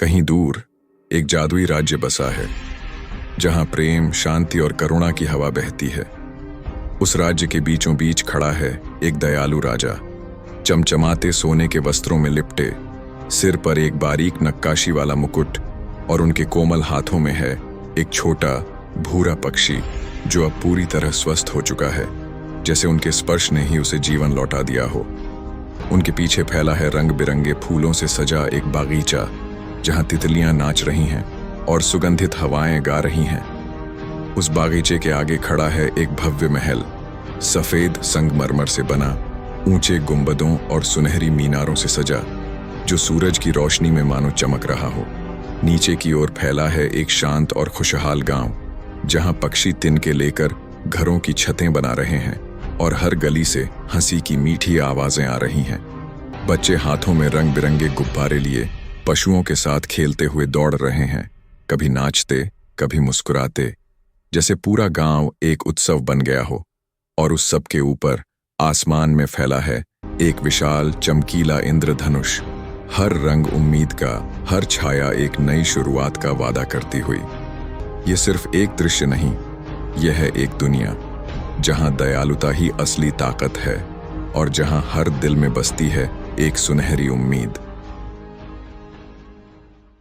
कहीं दूर एक जादुई राज्य बसा है, जहां प्रेम, शांति और करुणा की हवा बहती है। उस राज्य के बीचों बीच खड़ा है एक दयालु राजा, चमचमाते सोने के वस्त्रों में लिपटे, सिर पर एक बारीक नक्काशी वाला मुकुट, और उनके कोमल हाथों में है एक छोटा भूरा पक्षी जो अब पूरी तरह स्वस्थ हो चुका है, जैसे उनके स्पर्श ने ही उसे जीवन लौटा दिया हो। उनके पीछे फैला है रंग बिरंगे फूलों से सजा एक बागीचा, जहां तितलियां नाच रही हैं और सुगंधित हवाएं गा रही हैं। उस बागीचे के आगे खड़ा है एक भव्य महल, सफेद संगमरमर से बना, ऊंचे गुंबदों और सुनहरी मीनारों से सजा, जो सूरज की रोशनी में मानो चमक रहा हो। नीचे की ओर फैला है एक शांत और खुशहाल गांव, जहां पक्षी तिनके लेकर घरों की छतें बना रहे हैं और हर गली से हंसी की मीठी आवाजें आ रही हैं। बच्चे हाथों में रंग बिरंगे गुब्बारे लिए पशुओं के साथ खेलते हुए दौड़ रहे हैं, कभी नाचते, कभी मुस्कुराते, जैसे पूरा गांव एक उत्सव बन गया हो। और उस सब के ऊपर आसमान में फैला है एक विशाल चमकीला इंद्रधनुष, हर रंग उम्मीद का, हर छाया एक नई शुरुआत का वादा करती हुई। ये सिर्फ एक दृश्य नहीं, यह है एक दुनिया जहां दयालुता ही असली ताकत है और जहां हर दिल में बसती है एक सुनहरी उम्मीद।